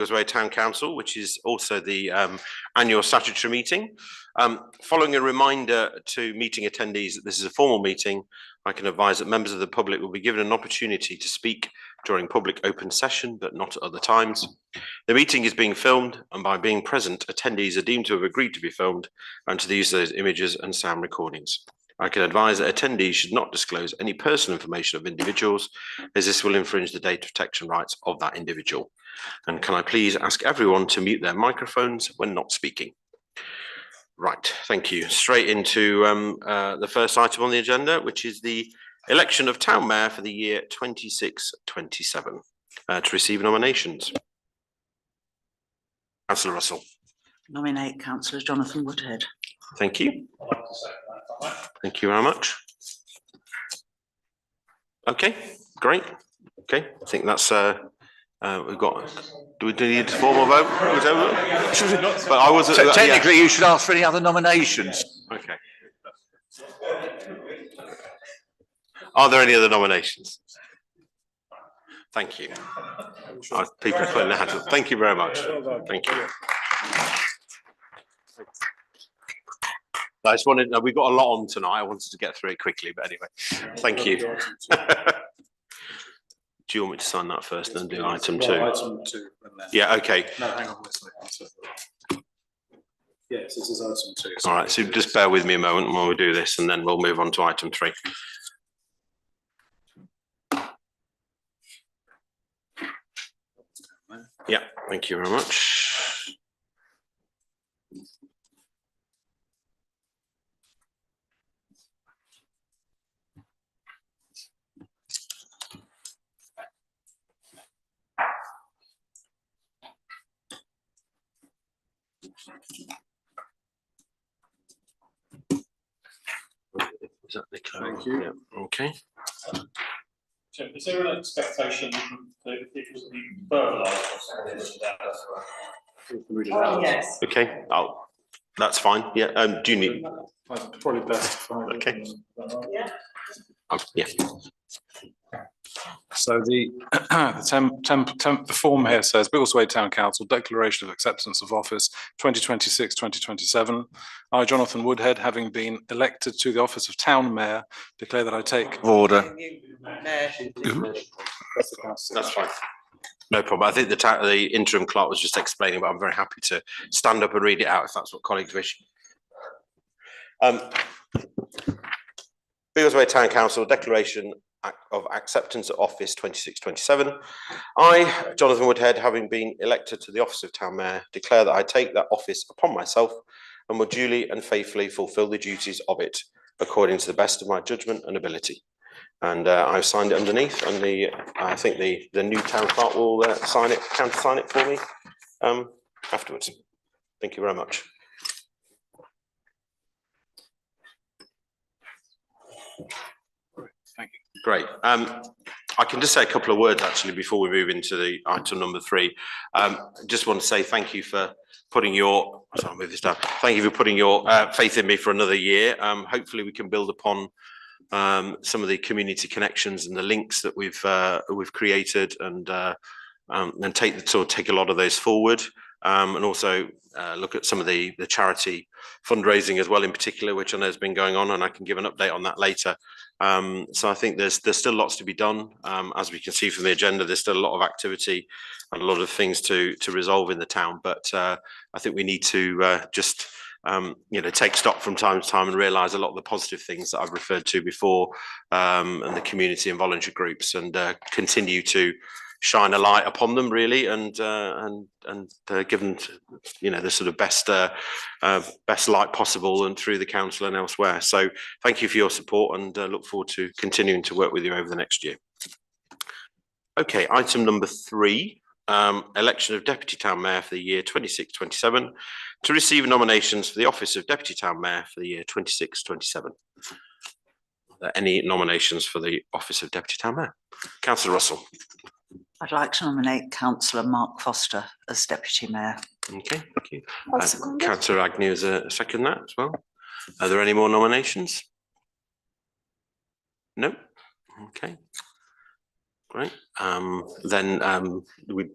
Biggleswade Town Council, which is also the annual statutory meeting. Following a reminder to meeting attendees that this is a formal meeting, I can advise that members of the public will be given an opportunity to speak during public open session, but not at other times. The meeting is being filmed, and by being present, attendees are deemed to have agreed to be filmed and to the use of those images and sound recordings. I can advise that attendees should not disclose any personal information of individuals, as this will infringe the data protection rights of that individual. And can I please ask everyone to mute their microphones when not speaking? Right, thank you. Straight into the first item on the agenda, which is the election of Town Mayor for the year 26-27. To receive nominations. Councillor Russell. Nominate Councillor Jonathan Woodhead. Thank you. Thank you very much. Okay, great. Okay, I think that's we've got. Do we need a formal vote? But I was. So technically, you should ask for any other nominations. Okay. Are there any other nominations? Thank you. People are putting their hands up. Thank you very much. Thank you. I just wanted, we've got a lot on tonight. I wanted to get through it quickly, but anyway, thank you. Do you want me to sign that first and then do item 2? Item 2. Yeah, okay. No, hang on a second. Yes, this is item 2. All right, so just bear with me a moment while we do this, and then we'll move on to item 3. Yeah, thank you very much. Is that the code? Thank you. Yeah. Okay. So is there an expectation that it was the verbalised? Oh, yes. Okay. Oh, that's fine. Yeah. Do you need? Probably best to find. Okay. Yeah. Yeah. So the the form here says Biggleswade Town Council Declaration of Acceptance of Office 2026-2027. I, Jonathan Woodhead, having been elected to the office of Town Mayor, declare that I take order. That's fine. No problem. I think the interim clerk was just explaining, but I'm very happy to stand up and read it out if that's what colleagues wish. Biggleswade Town Council Declaration of Acceptance of Office 26-27. I, Jonathan Woodhead, having been elected to the office of Town Mayor, declare that I take that office upon myself and will duly and faithfully fulfil the duties of it according to the best of my judgment and ability. And I've signed it underneath, and I think the new town clerk will sign it, countersign it for me afterwards. Thank you very much. Thank you. Great. I can just say a couple of words actually before we move into the item number 3. Just want to say thank you for putting your. Sorry, I'll move this down. Thank you for putting your faith in me for another year. Hopefully, we can build upon some of the community connections and the links that we've created, and take a lot of those forward, and also look at some of the charity fundraising as well, in particular, which I know has been going on, and I can give an update on that later. So I think there's still lots to be done. As we can see from the agenda, there's still a lot of activity and a lot of things to resolve in the town. But I think we need to just take stock from time to time and realise a lot of the positive things that I've referred to before, and the community and voluntary groups, and continue to shine a light upon them, really, and give them the sort of best light possible, and through the council and elsewhere. So thank you for your support, and look forward to continuing to work with you over the next year. Okay, item number 3, election of Deputy Town Mayor for the year 26-27. To receive nominations for the office of Deputy Town Mayor for the year 26-27. Are there any nominations for the office of Deputy Town Mayor? Councillor Russell. I'd like to nominate Councillor Mark Foster as Deputy Mayor. Okay, thank you. Councillor Agnew is a second that as well. Are there any more nominations? No? Okay. Great. Then we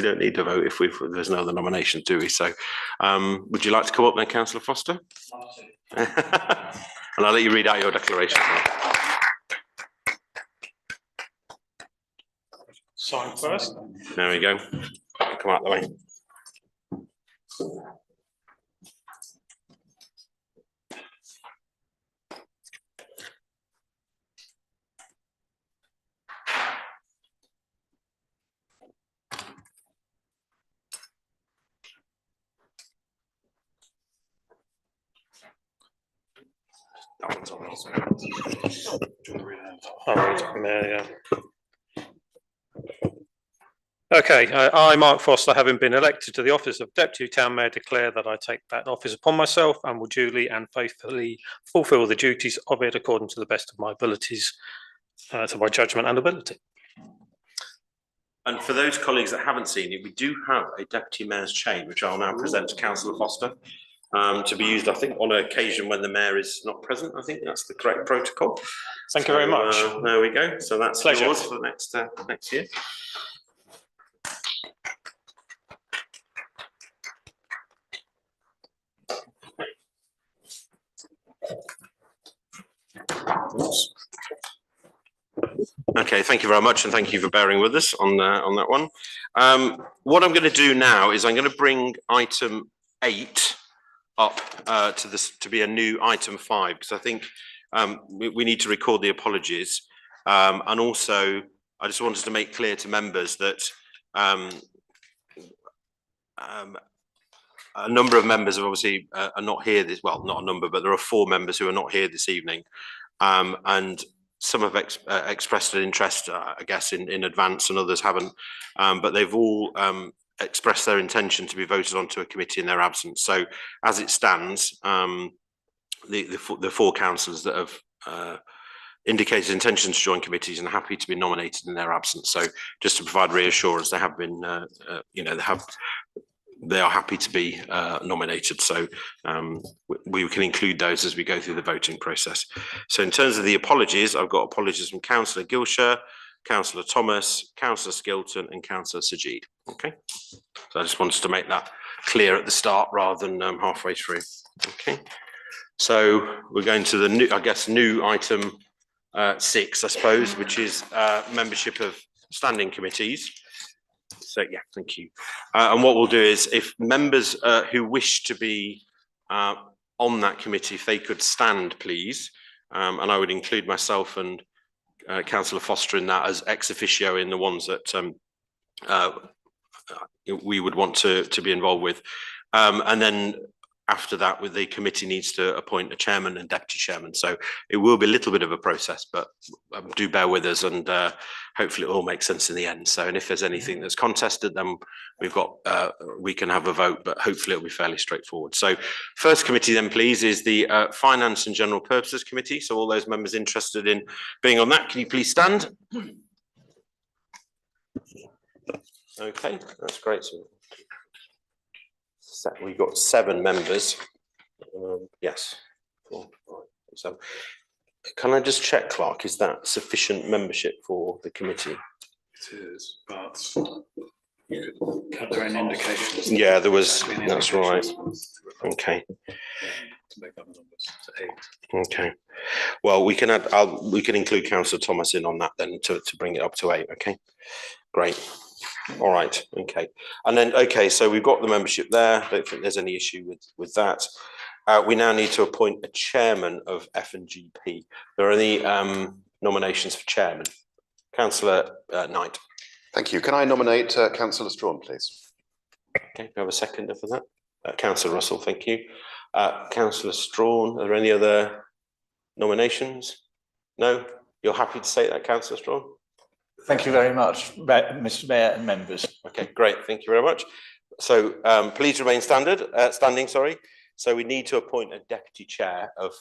don't need to vote if there's no other nominations, do we? So would you like to come up then, Councillor Foster? And I'll let you read out your declaration. Sign first. There we go. Come out the way. That one's on also. I'll read it from there, yeah. Okay, I, Mark Foster, having been elected to the office of Deputy Town Mayor, declare that I take that office upon myself and will duly and faithfully fulfil the duties of it according to the best of my abilities, to my judgment and ability. And for those colleagues that haven't seen it, we do have a Deputy Mayor's chain, which I'll now present to Councillor Foster, to be used, I think, on an occasion when the Mayor is not present. I think that's the correct protocol. Thank you very much. There we go. So that's Pleasure. yours for the next year. Okay, thank you very much, and thank you for bearing with us on that one. What I'm going to do now is I'm going to bring item 8 up to be a new item 5, because I think we need to record the apologies, and also I just wanted to make clear to members that a number of members are obviously are not here well, not a number, but there are 4 members who are not here this evening, and some have expressed an interest, I guess, in advance, and others haven't, but they've all expressed their intention to be voted onto a committee in their absence. So as it stands, the 4 councillors that have indicated intention to join committees and are happy to be nominated in their absence. So just to provide reassurance, they have been, they are happy to be nominated. So we can include those as we go through the voting process. So in terms of the apologies, I've got apologies from Councillor Gilshire, Councillor Thomas, Councillor Skilton and Councillor Sajid. Okay, so I just wanted to make that clear at the start rather than halfway through. Okay, so we're going to the new, I guess, new item 6, I suppose, which is membership of standing committees. So yeah, thank you. And what we'll do is, if members who wish to be on that committee, if they could stand, please, and I would include myself and Councillor Foster in that as ex officio in the ones that we would want to be involved with, and then after that, with the committee needs to appoint a chairman and deputy chairman. So it will be a little bit of a process, but do bear with us, and hopefully it all makes sense in the end. So, and if there's anything that's contested, then we've got, we can have a vote, but hopefully it'll be fairly straightforward. So first committee then, please, is the Finance and General Purposes Committee. So all those members interested in being on that, can you please stand? Okay, that's great. So we've got 7 members. Yes. 4, 5, 7. Can I just check, Clark, is that sufficient membership for the committee? It is, but you could cut their own indications. Yeah, there was, that's right. Okay. To make up the numbers to 8. Okay. Well, we can add, we can include Councillor Thomas in on that then to bring it up to 8. Okay, great. All right, okay. And then, okay, so we've got the membership there. I don't think there's any issue with that. We now need to appoint a chairman of F&GP. There are any nominations for chairman? Councillor Knight. Thank you. Can I nominate Councillor Strawn, please? Okay, we have a seconder for that. Councillor Russell, thank you. Councillor Strawn, are there any other nominations? No? You're happy to say that, Councillor Strawn? Thank you very much, Mr. Mayor and members. Okay, great. Thank you very much. So please remain standing, sorry. So we need to appoint a deputy chair of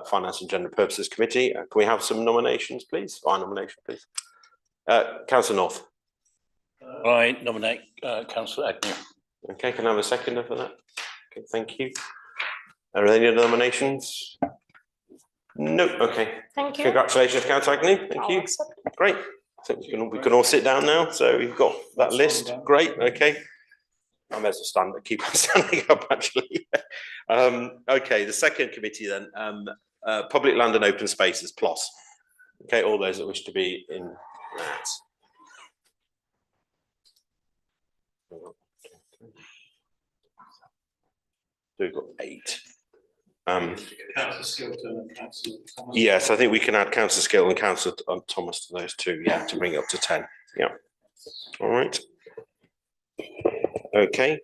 Finance and General Purposes Committee. Can we have some nominations, please? Our nomination, please. Councillor North. I nominate Councillor Agnew. Okay, can I have a seconder for that? Okay, thank you. Are there any other nominations? No, okay. Thank you. Congratulations, Councillor Agnew. Thank you. Great. I think we can all sit down now. So you've got that list. Great. Okay. I may as well stand. Keep on standing up. Actually. Okay. The second committee then. Public land and open spaces. PLOS. Okay. All those that wish to be in that. So we've got 8. Yes, I think we can add Councillor Skill and Councillor Thomas to those two, yeah, to bring it up to 10. Yeah. All right. Okay.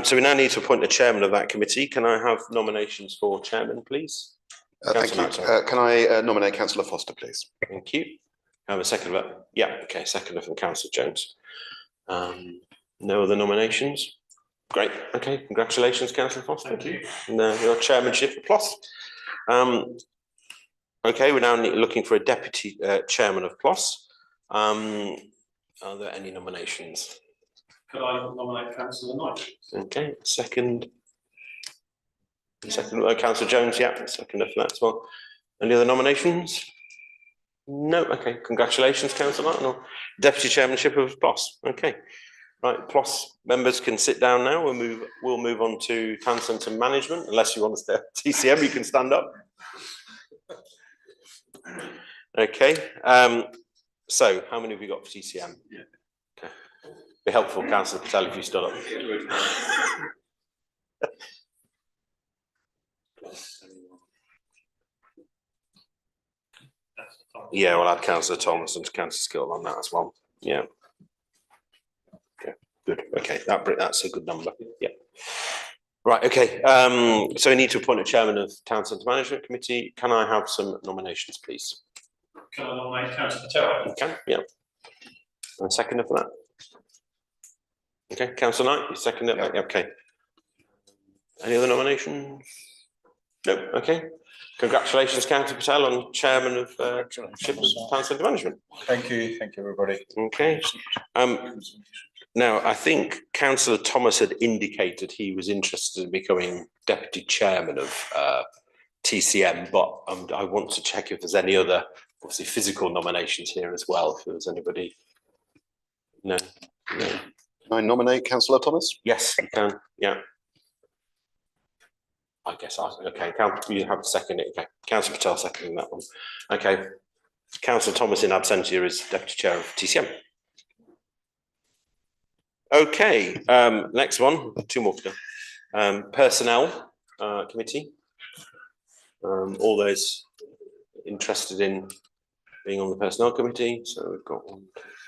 So we now need to appoint a chairman of that committee. Can I have nominations for chairman, please? Thank you. Can I nominate Councillor Foster, please? Thank you. Have a second of that? Yeah, okay, second from Councillor Jones. No other nominations? Great. Okay, congratulations, Councillor Foster. Thank you. And your chairmanship for PLOS. Okay, we're now looking for a deputy chairman of PLOS. Are there any nominations? Could I nominate Councillor Knight? Okay, second. Second, Councillor Jones, yeah, second for that as well. Any other nominations? No. Okay, congratulations, Councillor Knight. No. Deputy chairmanship of PLOS. Okay. Right, PLOS members can sit down now. We'll move on to town centre management. Unless you want to stay at TCM, you can stand up. Okay. So how many have we got for TCM? Yeah. Okay. Be helpful, Councillor Patel, if you stood up. Yeah, we'll add Councillor Thomas and Councillor Skill on that as well. Yeah. Good. Okay, that's a good number. Yeah. Right. Okay. So we need to appoint a chairman of Town Centre Management Committee. Can I have some nominations, please? Can I nominate Councillor Patel? You can. Yeah. And seconder for that. Okay, Councillor Knight, you second it. Yeah. Okay. Any other nominations? No. Okay. Congratulations, Councillor Patel, on chairman of Town Centre Management. Thank you, everybody. Okay. Now, I think Councillor Thomas had indicated he was interested in becoming deputy chairman of TCM, but I want to check if there's any other, obviously, physical nominations here as well. If there's anybody, no. Can I nominate Councillor Thomas? Yes, you can. Yeah. I guess okay. You have to second it. Okay, Councillor Patel seconding that one. Okay, Councillor Thomas in absentia is deputy chair of TCM. Okay, next one, 2 more to go. Personnel committee. All those interested in being on the personnel committee. So we've got 1,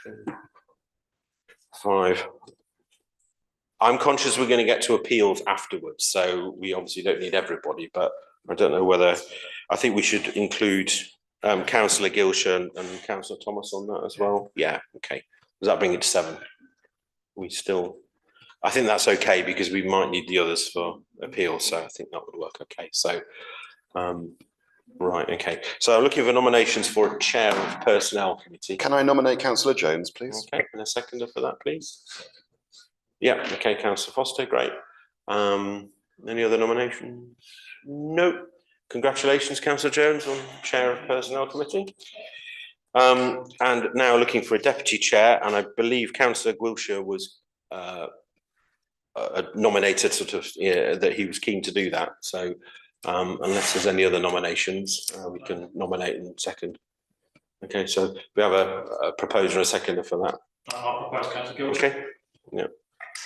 2, 3, 5. I'm conscious we're going to get to appeals afterwards, so we obviously don't need everybody, but I don't know whether, I think we should include Councillor Gilshire and Councillor Thomas on that as well. Yeah, okay. Does that bring it to 7? I think that's okay because we might need the others for appeal, so I think that would work okay. So, right, okay. So I'm looking for nominations for a chair of personnel committee. Can I nominate Councillor Jones, please? Okay, and a seconder for that, please. Yeah, okay, Councillor Foster, great. Any other nominations? No. Congratulations, Councillor Jones, on chair of personnel committee. And now looking for a deputy chair, and I believe Councillor Wiltshire was nominated sort of, that he was keen to do that. So unless there's any other nominations, we can nominate in second. Okay, so we have a proposer and a seconder for that. I'll propose Councillor Gilshire. Okay, yeah.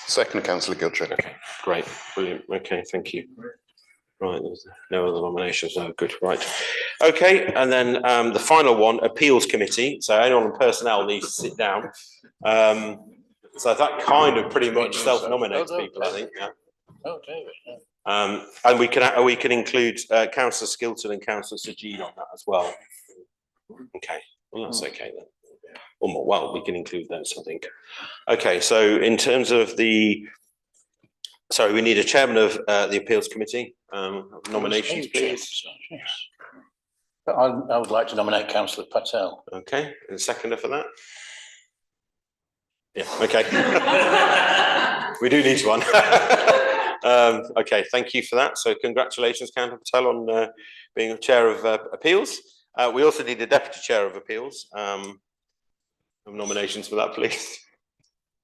Second, Councillor Gilshire. Okay, great, brilliant. Okay, thank you. Right, there's no other nominations. No, good. Right. Okay, and then the final one, appeals committee. So anyone in personnel needs to sit down. So that kind of pretty much self-nominates people, I think. Yeah. Oh, David. And we can include Councillor Skilton and Councillor Sajid on that as well. Okay, well that's okay then. Well, we can include those, I think. Okay, so in terms of the. Sorry, we need a chairman of the appeals committee. Nominations, please. Yes. I would like to nominate Councillor Patel. Okay, and a seconder for that? Yeah, okay. We do need one. Okay, thank you for that. So congratulations, Councillor Patel, on being chair of appeals. We also need a deputy chair of appeals. Nominations for that, please.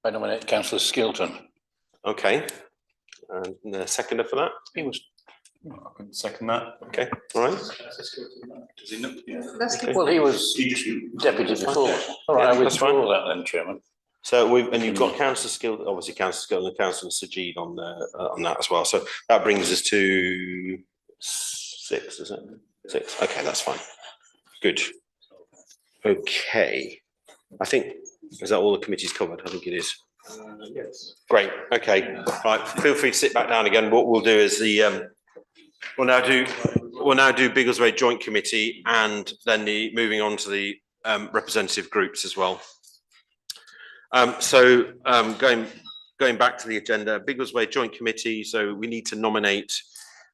I nominate councillor Skilton. Okay, and the seconder for that. He was. I can second that. Okay, all right. Does he know? Okay. Well, he was deputy before. All right, I Yeah, that's fine. withdraw that then, Chairman. So and you've got Councillor Skill, obviously Councillor Skill and Councillor Sajid on that as well. So that brings us to 6, is it? 6. Okay, that's fine. Good. Okay. I think, is that all the committees covered? I think it is. Yes. Great. Okay. Right. Feel free to sit back down again. What we'll do is we'll now do Biggleswade Joint Committee and then moving on to the representative groups as well. Going back to the agenda, Biggleswade Joint Committee. So we need to nominate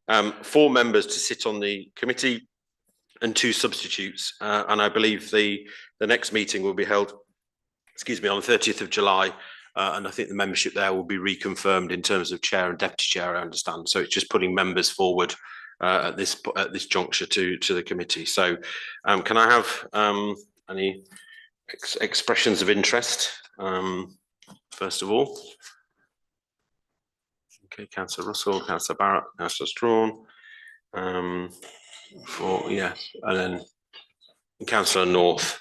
4 members to sit on the committee and 2 substitutes. And I believe the next meeting will be held, excuse me, on the 30th of July. And I think the membership there will be reconfirmed in terms of chair and deputy chair, I understand. So it's just putting members forward at this juncture to the committee. So can I have any expressions of interest? First of all. Okay, Councillor Russell, Councillor Barrett, Councillor Strawn. And then Councillor North.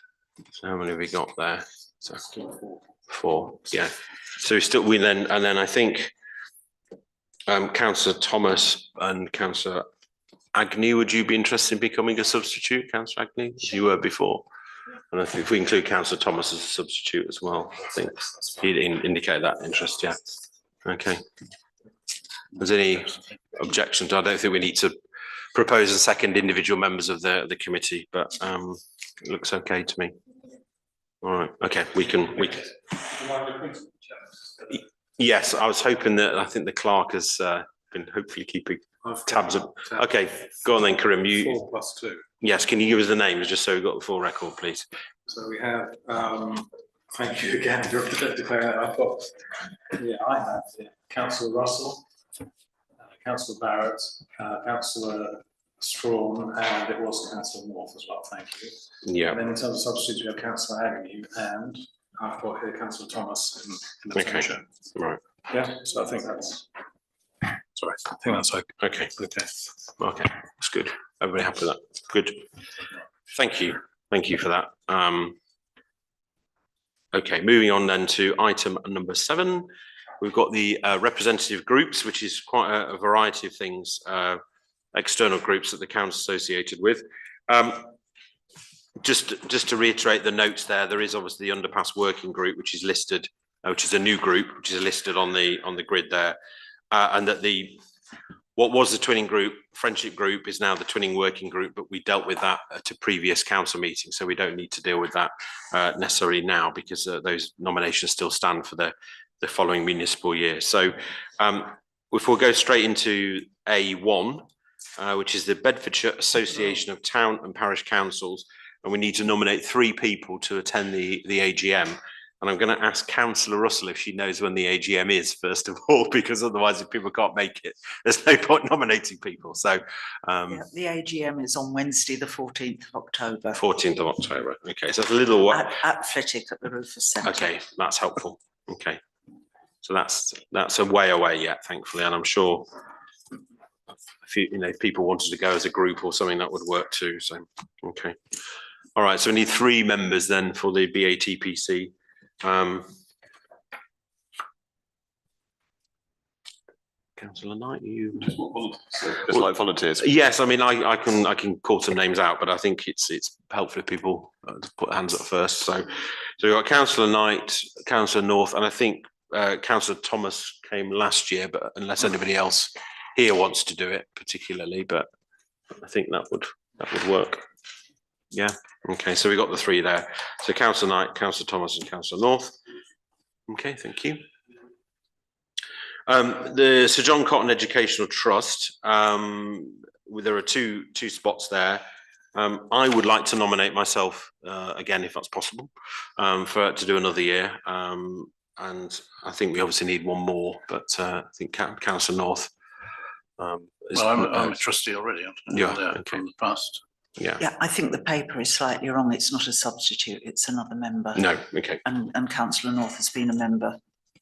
So how many have we got there? So 4, yeah. So and then I think Councillor Thomas and Councillor Agnew, would you be interested in becoming a substitute, Councillor Agnew, as you were before? And I think if we include Councillor Thomas as a substitute as well, I think he'd indicate that interest, yeah. Okay. There's any objections? I don't think we need to propose a second individual members of the committee, but it looks okay to me. All right, okay, we can. Yes, I was hoping that, I think the clerk has been hopefully keeping tabs of. Okay, go on then, Karim. 4 plus 2. Yes, can you give us the names just so we've got the full record, please? So we have, thank you again for declaring that. I've got, I have Councillor Russell, Councillor Barrett, Councillor Strawn, and it was Councillor North as well, thank you. Yeah. And then in terms of substitutes, we have Councillor Agnew and I've got here Councillor Thomas in the Okay, right. Yeah, so I think that's, sorry, I think that's okay. Okay, okay, that's good. Everybody happy with that? Good. Thank you for that. Okay, moving on then to item number 7. We've got the representative groups, which is quite a variety of things, external groups that the council associated with. Just to reiterate the notes there is obviously the underpass working group, which is listed, which is a new group, which is listed on the grid there, and that what was the twinning group, friendship group, is now the twinning working group, but we dealt with that at a previous council meeting, so we don't need to deal with that necessarily now, because those nominations still stand for the following municipal year. So if we'll go straight into A1, which is the Bedfordshire Association of Town and Parish Councils, and we need to nominate 3 people to attend the AGM. And I'm going to ask Councillor Russell if she knows when the AGM is, first of all, because otherwise if people can't make it, there's no point nominating people. So Yeah, the AGM is on Wednesday, the 14th of October. 14th of October. Okay, so it's a little while. At Flitwick at the Rufus Centre. Okay, that's helpful. Okay, so that's a way away yet, thankfully, and I'm sure if people wanted to go as a group or something, that would work too. So okay, all right. So we need 3 members then for the BATPC. Councillor Knight, you Just like volunteers. Yes, I mean I can call some names out, but I think it's helpful if people put their hands up first. So we've got Councillor Knight, Councillor North, and I think Councillor Thomas came last year, but unless anybody else here wants to do it particularly, but I think that would work. Yeah. Okay. So we got the 3 there. So Councillor Knight, Councillor Thomas, and Councillor North. Okay. Thank you. The Sir John Cotton Educational Trust. There are two spots there. I would like to nominate myself again, if that's possible, to do another year. and I think we obviously need one more, but I think Councillor North. Well, I'm a trustee already. Okay. From the past. Yeah. Yeah, I think the paper is slightly wrong. It's not a substitute, it's another member. No. Okay. And councillor North has been a member.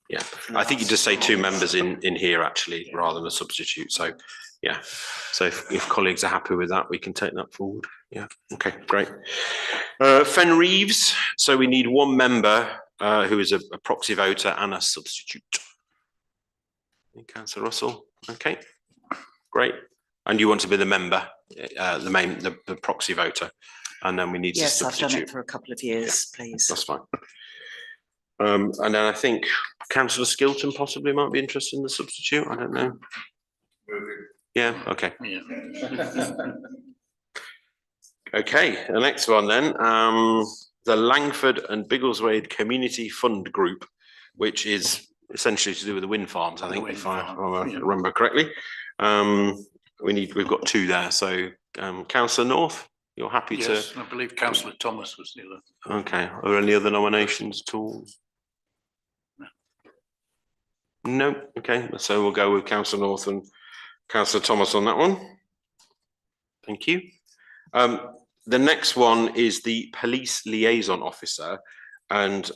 Yeah, I think you just say two members in here actually, rather than a substitute. So, yeah. So if colleagues are happy with that, we can take that forward. Yeah. Okay. Great. Fen Reeves. So we need one member who is a proxy voter and a substitute. Councillor Russell. Okay. Great. And you want to be the member, the proxy voter, and then we need to substitute. Yes, I've done it for a couple of years, please. That's fine. And then I think Councillor Skilton possibly might be interested in the substitute. I don't know. Yeah. Okay. Yeah. Okay. The next one then, the Langford and Biggleswade Community Fund Group, which is essentially to do with the wind farms. I think, if I remember correctly. We've got two there. So, Councillor North, you're happy to? Yes, I believe Councillor Thomas was the other. Okay. Are there any other nominations at all? No. Okay. So we'll go with Councillor North and Councillor Thomas on that one. Thank you. The next one is the Police Liaison Officer, and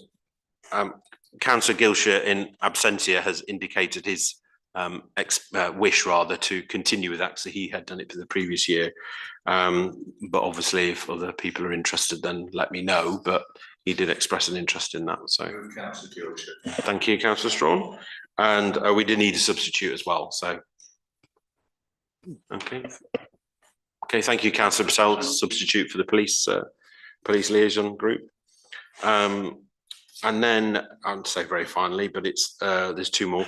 Councillor Gilshire in absentia has indicated his wish rather to continue with that, so he had done it for the previous year. But obviously if other people are interested, then let me know, but he did express an interest in that. So thank you, Councillor Strawn. And we did need a substitute as well. So okay. Thank you, Councillor Patel, substitute for the police liaison group. And then I'd say very finally, but it's there's two more.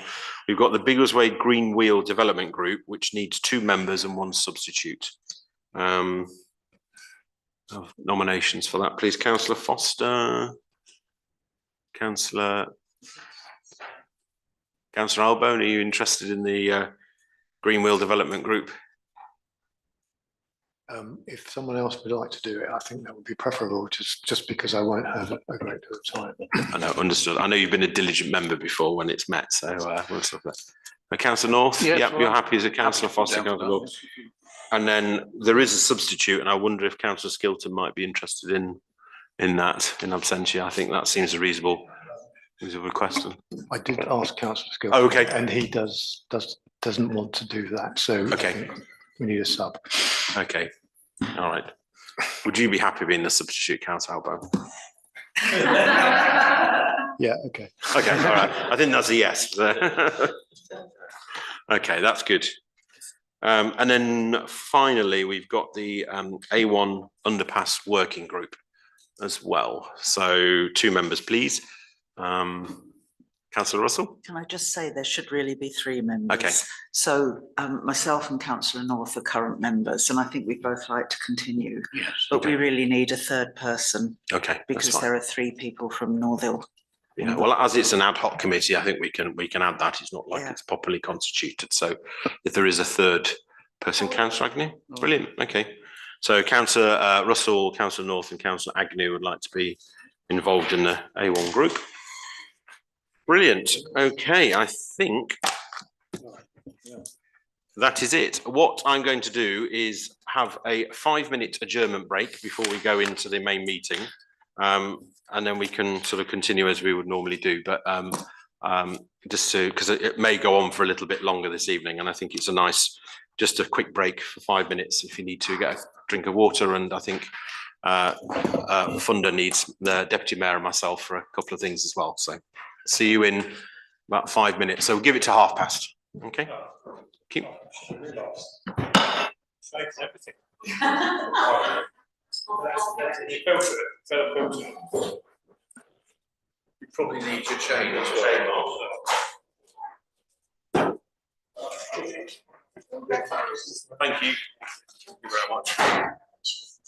We've got the Biggleswade Green Wheel Development Group, which needs two members and one substitute. Nominations for that, please. Councillor Foster, Councillor Albone, are you interested in the Green Wheel Development Group? If someone else would like to do it, I think that would be preferable, just because I won't have a great deal of time. I know, understood. I know you've been a diligent member before when it's met, so we'll stop that. Councillor North, yes, yep, you're happy as a Councillor Foster, Councillor North. And then there is a substitute, and I wonder if Councillor Skilton might be interested in that, in absentia. I think that seems a reasonable request. I did ask Councillor Skilton, oh, okay, and he doesn't want to do that, so okay. I think we need a sub. Okay, all right. Would you be happy being the substitute, Councillor Albone? Yeah, okay. Okay, all right. I think that's a yes. Okay, that's good. And then finally, we've got the A1 Underpass Working Group as well. So two members, please. Councillor Russell? Can I just say there should really be three members? Okay. So myself and Councillor North are current members, and I think we'd both like to continue. Yes. But we really need a third person. Okay. Because there are three people from Northill. Yeah, well, as it's an ad hoc committee, I think we can add that. It's not like it's properly constituted. So if there is a third person, Councillor Agnew, brilliant. Okay. So Councillor Russell, Councillor North and Councillor Agnew would like to be involved in the A1 group. Brilliant. Okay, I think that is it. What I'm going to do is have a 5-minute adjournment break before we go into the main meeting. And then we can sort of continue as we would normally do. But just to, because it may go on for a little bit longer this evening. And I think it's a nice, just a quick break for 5 minutes if you need to get a drink of water. And I think Funder needs the Deputy Mayor and myself for a couple of things as well. So see you in about 5 minutes. So we'll give it to past. Okay. Keep. You probably need your chain as well. Thank you. Thank you very much.